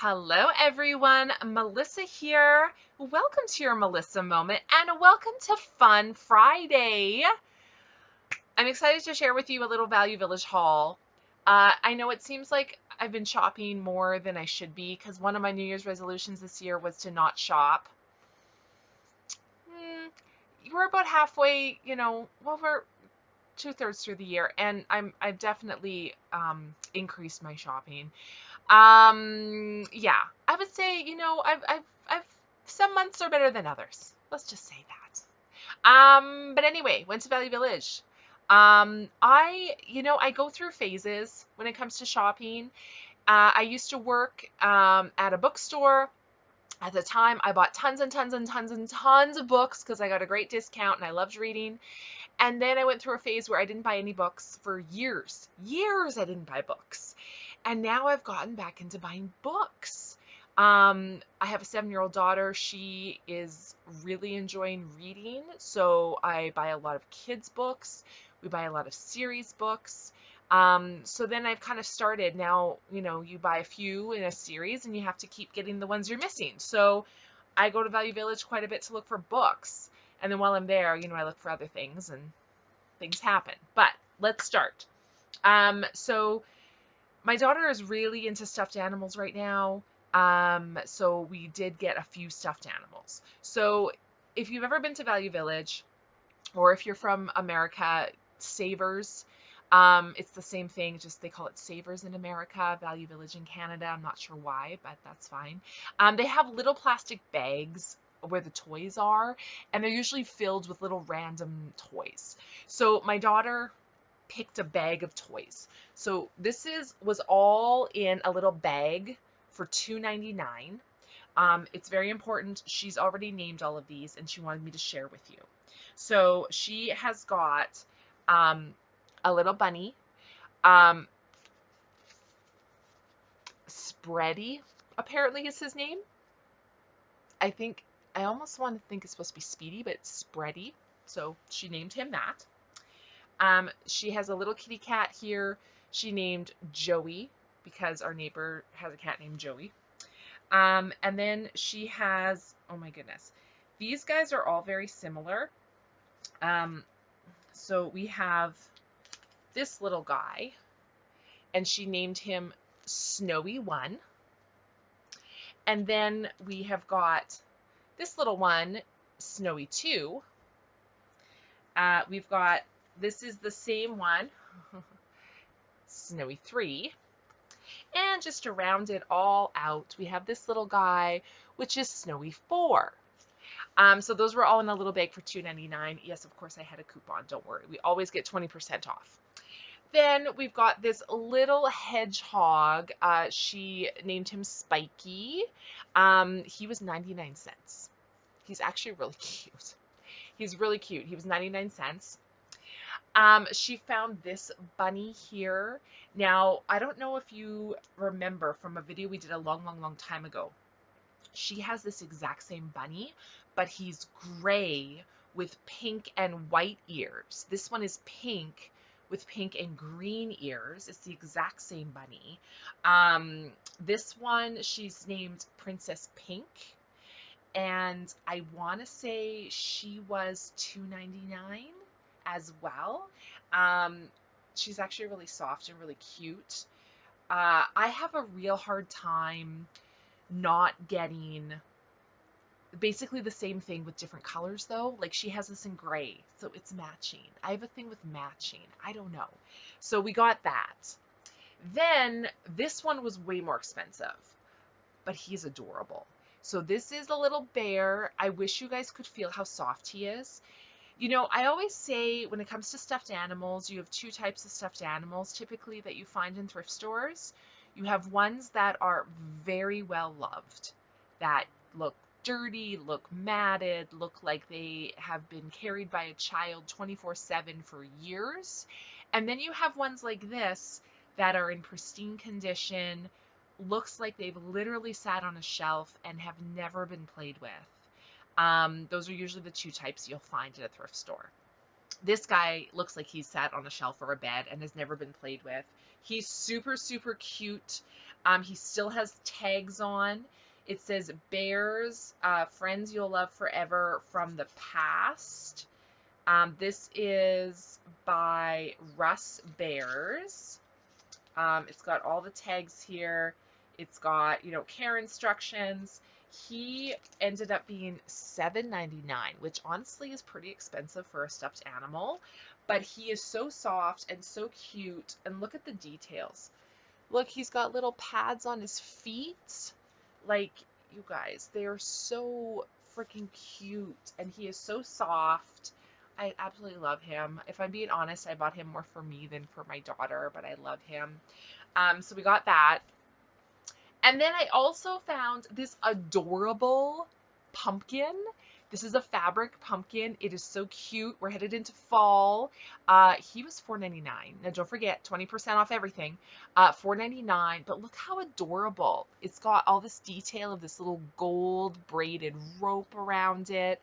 Hello everyone, Melissa here. Welcome to your Melissa Moment and welcome to Fun Friday. I'm excited to share with you a little Value Village haul. I know it seems like I've been shopping more than I should be because one of my New Year's resolutions this year was to not shop. We're about halfway, well, we're 2/3 through the year and I've definitely increased my shopping. Yeah, I would say, I've some months are better than others. Let's just say that. But anyway, went to Value Village. I go through phases when it comes to shopping. I used to work at a bookstore. At the time, I bought tons and tons and tons and tons of books because I got a great discount and I loved reading. And then I went through a phase where I didn't buy any books for years. Years I didn't buy books. And now I've gotten back into buying books. I have a 7-year-old daughter. She is really enjoying reading. So I buy a lot of kids' books. We buy a lot of series books. So then I've kind of started now, you buy a few in a series and you have to keep getting the ones you're missing. So I go to Value Village quite a bit to look for books. And then while I'm there, I look for other things and things happen. But let's start. So my daughter is really into stuffed animals right now. So we did get a few stuffed animals. So if you've ever been to Value Village, or if you're from America, Savers, it's the same thing, just they call it Savers in America, Value Village in Canada. I'm not sure why, but that's fine. They have little plastic bags where the toys are, and they're usually filled with little random toys. So my daughter picked a bag of toys. So this was all in a little bag for $2.99. It's very important. She's already named all of these, and she wanted me to share with you. So she has got a little bunny, Spready, apparently is his name. I almost want to think it's supposed to be Speedy, but it's Spready. So she named him that. She has a little kitty cat here. She named Joey because our neighbor has a cat named Joey. And then she has, oh my goodness, these guys are all very similar. So we have this little guy, and she named him Snowy 1. And then we have got this little one, Snowy 2. This is the same one, Snowy 3. And just to round it all out, we have this little guy, which is Snowy 4. So those were all in a little bag for $2.99. Yes, of course I had a coupon, don't worry. We always get 20% off. Then we've got this little hedgehog. She named him Spiky. He was 99 cents. He's actually really cute. He's really cute. He was 99 cents. She found this bunny here. Now, I don't know if you remember from a video we did a long, long, long time ago. She has this exact same bunny, but he's gray with pink and white ears. This one is pink with pink and green ears. It's the exact same bunny. This one, she's named Princess Pink. And I want to say she was $2.99 as well. She's actually really soft and really cute. I have a real hard time not getting basically the same thing with different colors though. Like she has this in gray, so it's matching. I have a thing with matching. I don't know. So we got that. Then this one was way more expensive, but he's adorable. So this is a little bear. I wish you guys could feel how soft he is. I always say when it comes to stuffed animals, you have two types of stuffed animals typically that you find in thrift stores. You have ones that are very well loved, that look dirty, look matted, look like they have been carried by a child 24/7 for years. And then you have ones like this that are in pristine condition, looks like they've literally sat on a shelf and have never been played with. Those are usually the two types you'll find at a thrift store. This guy looks like he's sat on a shelf or a bed and has never been played with. He's super, super cute. He still has tags on. It says Bears, Friends You'll Love Forever from the Past. This is by Russ Bears. It's got all the tags here. It's got, care instructions. He ended up being $7.99, which honestly is pretty expensive for a stuffed animal. But he is so soft and so cute. And look at the details. Look, he's got little pads on his feet. Like, you guys, they are so freaking cute. And he is so soft. I absolutely love him. If I'm being honest, I bought him more for me than for my daughter, but I love him. So we got that. And then I also found this adorable pumpkin. This is a fabric pumpkin. It is so cute. We're headed into fall. He was $4.99. Now don't forget, 20% off everything. $4.99. But look how adorable. It's got all this detail of this little gold braided rope around it.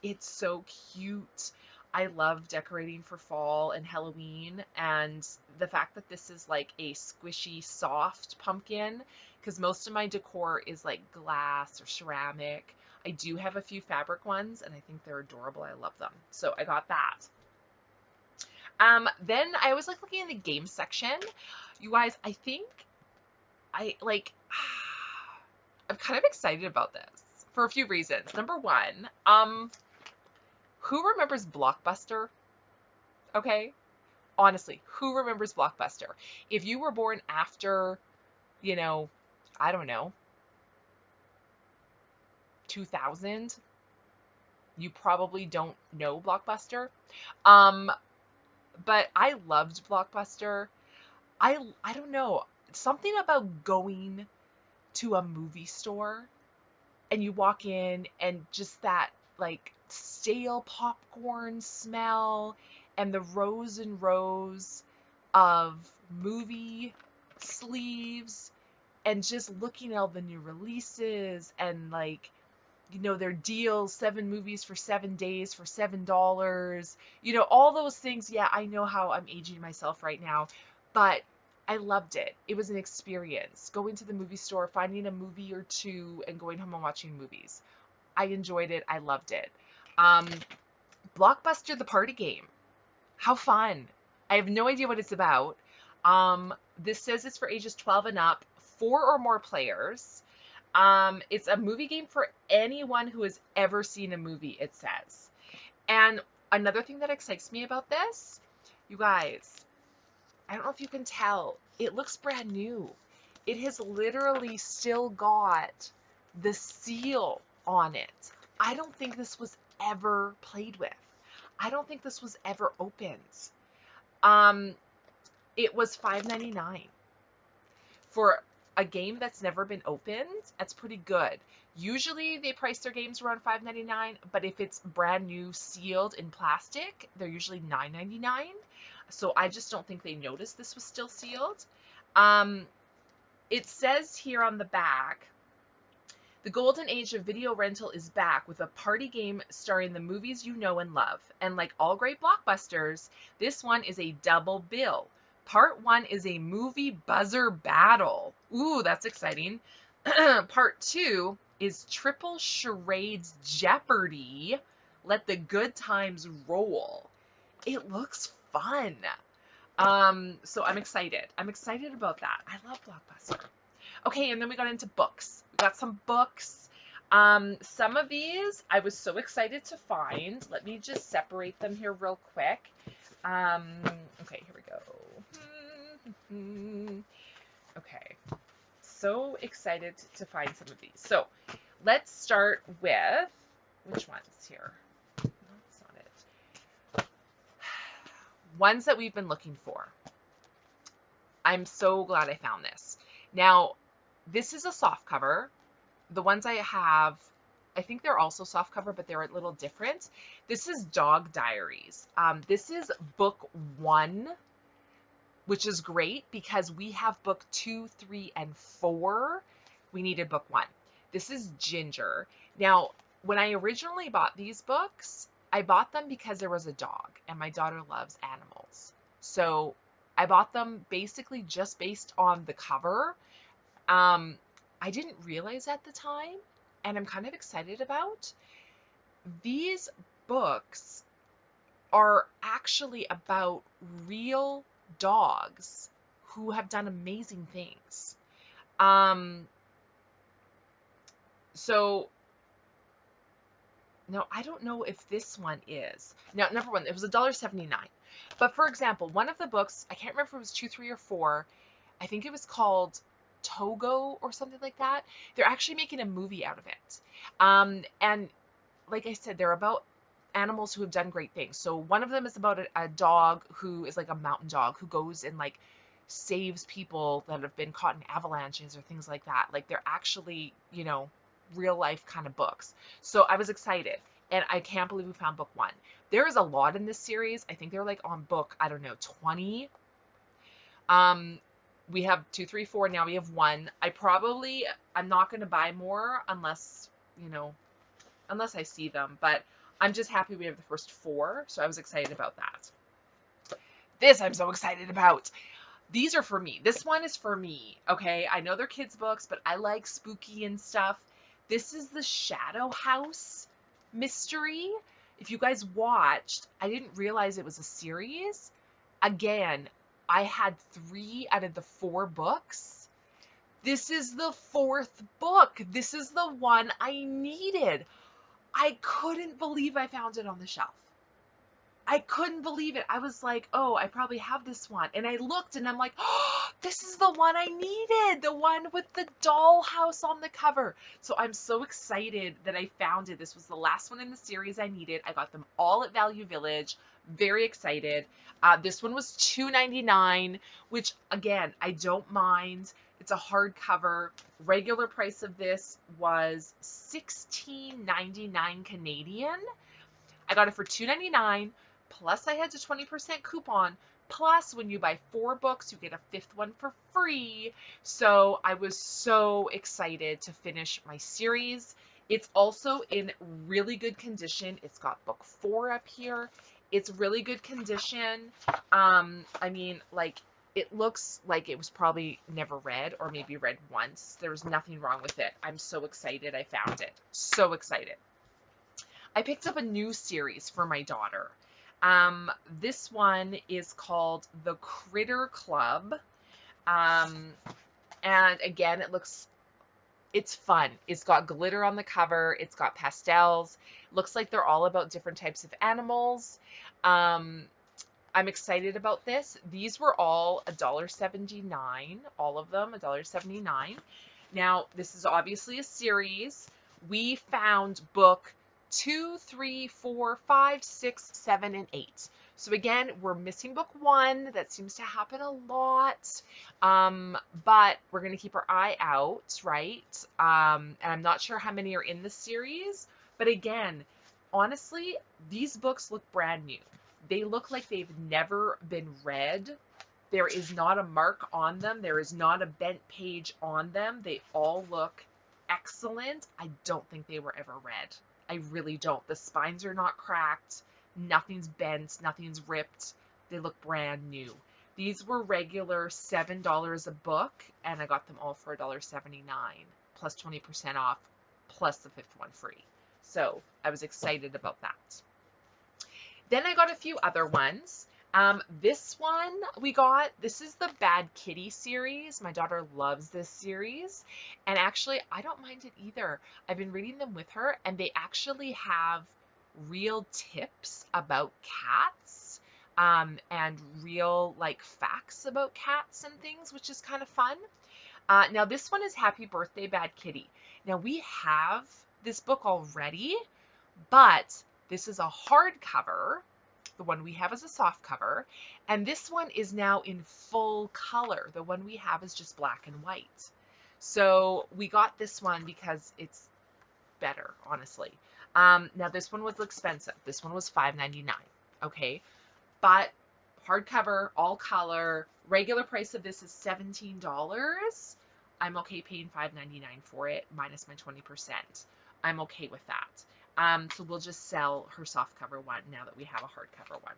It's so cute. I love decorating for fall and Halloween, and the fact that this is like a squishy, soft pumpkin, because most of my decor is like glass or ceramic. I do have a few fabric ones, and I think they're adorable. I love them. So I got that. Then I was like looking in the game section. You guys, I think I'm kind of excited about this for a few reasons. Number one, who remembers Blockbuster? Okay. Honestly, who remembers Blockbuster? If you were born after, I don't know, 2000, you probably don't know Blockbuster. But I loved Blockbuster. I don't know, something about going to a movie store and you walk in and just that like stale popcorn smell and the rows and rows of movie sleeves and just looking at all the new releases and like their deals, 7 movies for 7 days for $7, all those things. Yeah, I know how I'm aging myself right now, but I loved it. It was an experience. Going to the movie store, finding a movie or two, and going home and watching movies. I enjoyed it. I loved it. Blockbuster, the party game. How fun. I have no idea what it's about. This says it's for ages 12 and up, 4 or more players. It's a movie game for anyone who has ever seen a movie, it says. And another thing that excites me about this, you guys, I don't know if you can tell, it looks brand new. It has literally still got the seal on it. I don't think this was ever played with. I don't think this was ever opened. It was $5.99 for a game that's never been opened. That's pretty good. Usually they price their games around $5.99, but if it's brand new sealed in plastic, they're usually $9.99. So I just don't think they noticed this was still sealed. It says here on the back, the golden age of video rental is back with a party game starring the movies you know and love. And like all great blockbusters, this one is a double bill. Part 1 is a movie buzzer battle. Ooh, that's exciting. Part 2 is triple charades Jeopardy. Let the good times roll. It looks fun. So I'm excited. I'm excited about that. I love Blockbuster. Okay, and then we got into books. We got some books. Some of these I was so excited to find. Let me just separate them here real quick. Okay, here we go. Okay, so excited to find some of these. So let's start with, which ones here? No, that's not it. Ones that we've been looking for. I'm so glad I found this. Now, this is a soft cover. The ones I have, I think they're also soft cover, but they're a little different. This is Dog Diaries. This is book 1, which is great because we have book 2, 3, and 4. We needed book 1. This is Ginger. Now, when I originally bought these books, I bought them because there was a dog and my daughter loves animals. So I bought them basically just based on the cover. I didn't realize at the time, and I'm kind of excited about, these books are actually about real dogs who have done amazing things. Um, so now I don't know if this one is. Now, number one, it was $1.79. But for example, one of the books, I can't remember if it was 2, 3, or 4. I think it was called Togo or something like that. They're actually making a movie out of it. And like I said, they're about animals who have done great things. So one of them is about a dog who is like a mountain dog who goes and like saves people that have been caught in avalanches or things like that. Like they're actually, real life kind of books. So I was excited. And I can't believe we found book 1. There is a lot in this series. I think they're like on book, I don't know, 20. We have 2, 3, 4. Now we have 1. I'm not going to buy more unless I see them, but I'm just happy we have the first 4, so I was excited about that. This I'm so excited about. These are for me. This one is for me, okay? I know they're kids' books, but I like spooky and stuff. This is the Shadow House mystery. If you guys watched, I didn't realize it was a series. Again, I had 3 out of the 4 books. This is the 4th book. This is the one I needed. I couldn't believe I found it on the shelf. I couldn't believe it. I was like, oh, I probably have this one. And I looked and I'm like, oh, this is the one I needed. The one with the dollhouse on the cover. So I'm so excited that I found it. This was the last one in the series I needed. I got them all at Value Village. Very excited. This one was $2.99, which again, I don't mind. It's a hardcover. Regular price of this was $16.99 Canadian. I got it for $2.99, plus I had a 20% coupon, plus when you buy 4 books, you get a 5th one for free. So I was so excited to finish my series. It's also in really good condition. It's got book 4 up here. It's really good condition. I mean, like, it looks like it was probably never read or maybe read once. There was nothing wrong with it. I'm so excited I found it. So excited. I picked up a new series for my daughter. This one is called The Critter Club. And again, it's fun. It's got glitter on the cover. It's got pastels. Looks like they're all about different types of animals. I'm excited about this. These were all $1.79. All of them $1.79. Now, this is obviously a series. We found book 2, 3, 4, 5, 6, 7, and 8. So again, we're missing book 1. That seems to happen a lot. But we're going to keep our eye out, right? And I'm not sure how many are in the series. But again, honestly, these books look brand new. They look like they've never been read. There is not a mark on them. There is not a bent page on them. They all look excellent. I don't think they were ever read. I really don't. The spines are not cracked. Nothing's bent. Nothing's ripped. They look brand new. These were regular $7 a book, and I got them all for $1.79, plus 20% off, plus the 5th one free. So I was excited about that. Then I got a few other ones. This one this is the Bad Kitty series. My daughter loves this series. And actually, I don't mind it either. I've been reading them with her, and they actually have real tips about cats, and real like facts about cats and things, which is kind of fun. Now this one is Happy Birthday Bad Kitty. Now we have this book already, but this is a hardcover. The one we have is a soft cover, and this one is now in full color. The one we have is just black and white. So we got this one because it's better, honestly. Now this one was expensive. This one was $5.99. Okay, but hardcover, all color. Regular price of this is $17. I'm okay paying $5.99 for it, minus my 20%. I'm okay with that. So we'll just sell her softcover one now that we have a hardcover one.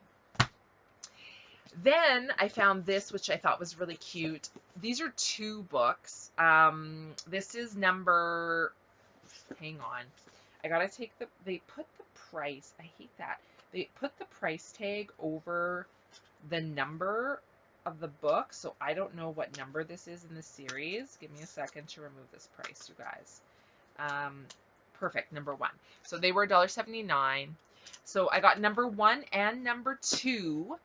Then I found this, which I thought was really cute. These are 2 books. This is number, hang on. I gotta take the, they put the price, I hate that. They put the price tag over the number of the book, so I don't know what number this is in the series. Give me a second to remove this price, you guys. Um, Perfect, number 1. So they were $1.79. So I got number 1 and number 2.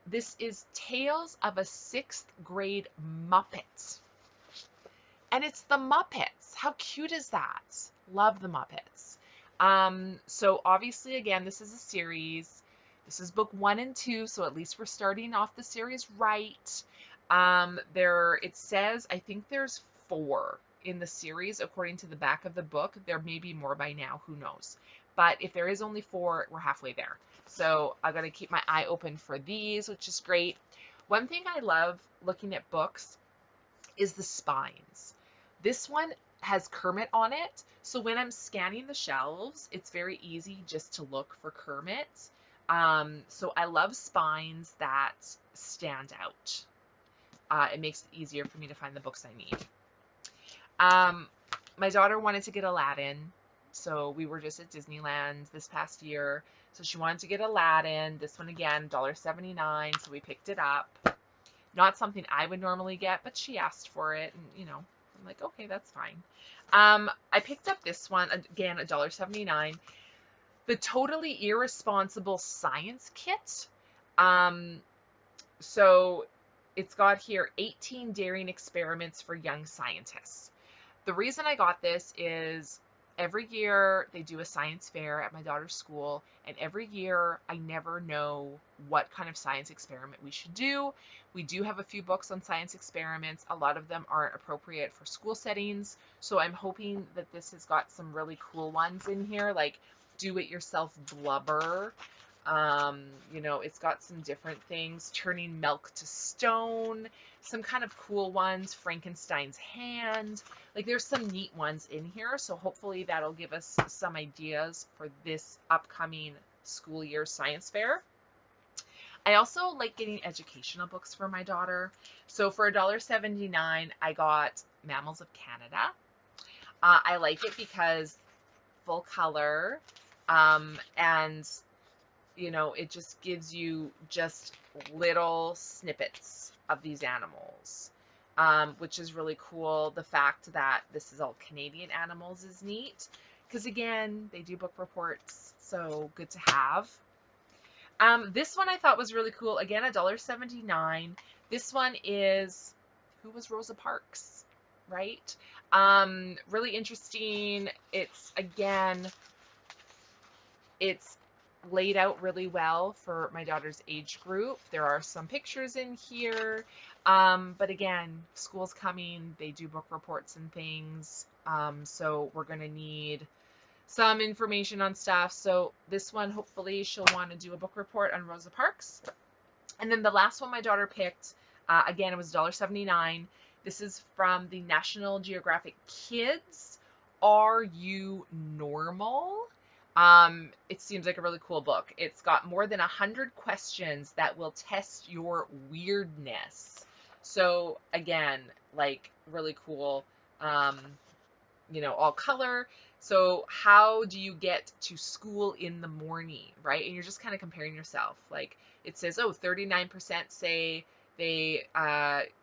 This is Tales of a 6th Grade Muppet. And it's the Muppets. How cute is that? Love the Muppets. So obviously, again, this is a series. This is book 1 and 2, so at least we're starting off the series right. It says, I think there's 4 in the series according to the back of the book. There may be more by now, who knows. But if there is only 4, we're halfway there. So I got to keep my eye open for these, which is great. One thing I love looking at books is the spines. This one has Kermit on it, so when I'm scanning the shelves, it's very easy just to look for Kermit. So I love spines that stand out. It makes it easier for me to find the books I need. My daughter wanted to get Aladdin, so we were just at Disneyland this past year. So she wanted to get Aladdin. This one again, $1.79, so we picked it up. Not something I would normally get, but she asked for it, and you know, I'm like, okay, that's fine. I picked up this one again, $1.79. The Totally Irresponsible Science Kit. So it's got here 18 daring experiments for young scientists. The reason I got this is every year they do a science fair at my daughter's school, and every year I never know what kind of science experiment we should do. We do have a few books on science experiments. A lot of them aren't appropriate for school settings, so I'm hoping that this has got some really cool ones in here, like do-it-yourself blubber. It's got some different things, turning milk to stone, some kind of cool ones, Frankenstein's hand. Like there's some neat ones in here, so hopefully that'll give us some ideas for this upcoming school year science fair. I also like getting educational books for my daughter. So for $1.79, I got Mammals of Canada. I like it because full color, and it just gives you just little snippets of these animals, which is really cool. The fact that this is all Canadian animals is neat, because again, they do book reports, so good to have. This one I thought was really cool. Again, $1.79. This one is, who was Rosa Parks, right? Really interesting. It's laid out really well for my daughter's age group. There are some pictures in here. But again, school's coming. They do book reports and things. So we're going to need some information on stuff. So this one, hopefully she'll want to do a book report on Rosa Parks. And then the last one my daughter picked, again, it was $1.79. This is from the National Geographic Kids. Are You Normal? It seems like a really cool book. It's got more than 100 questions that will test your weirdness. So again, like really cool, all color. So how do you get to school in the morning, right? And you're just kind of comparing yourself. Like it says, 39% say they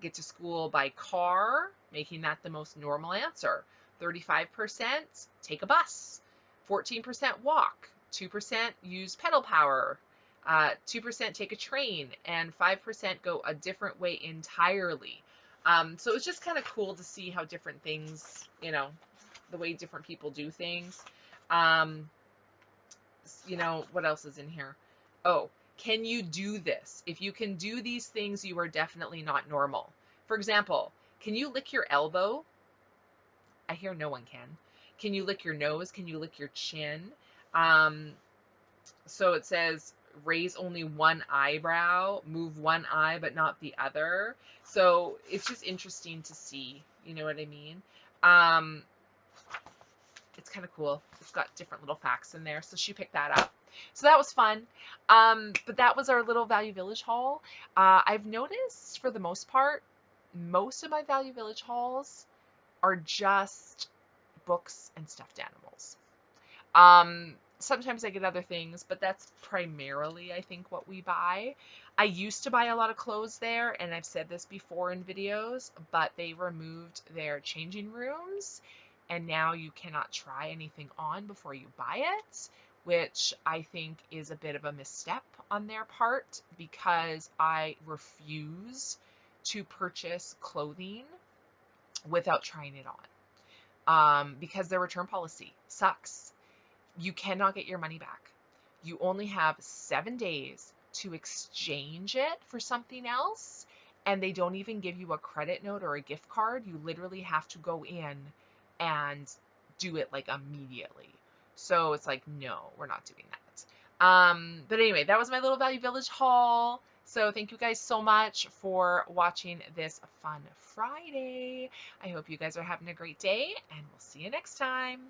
get to school by car, making that the most normal answer. 35% take a bus. 14% walk, 2% use pedal power, 2% take a train, and 5% go a different way entirely. So it's just kind of cool to see how different things, the way different people do things. What else is in here? Oh, can you do this? If you can do these things, you are definitely not normal. For example, can you lick your elbow? I hear no one can. Can you lick your nose? Can you lick your chin? So it says raise only one eyebrow, move one eye but not the other. So it's just interesting to see, you know what I mean? It's kind of cool. It's got different little facts in there. So she picked that up. So that was fun. But that was our little Value Village haul. I've noticed for the most part, most of my Value Village hauls are just books and stuffed animals. Sometimes I get other things, but that's primarily, I think, what we buy. I used to buy a lot of clothes there, and I've said this before in videos, but they removed their changing rooms, and now you cannot try anything on before you buy it, which I think is a bit of a misstep on their part because I refuse to purchase clothing without trying it on. Because their return policy sucks. You cannot get your money back. You only have 7 days to exchange it for something else, and they don't even give you a credit note or a gift card. You literally have to go in and do it like immediately. So it's like, no, we're not doing that. But anyway, that was my little Value Village haul. So thank you guys so much for watching this Fun Friday. I hope you guys are having a great day, and we'll see you next time.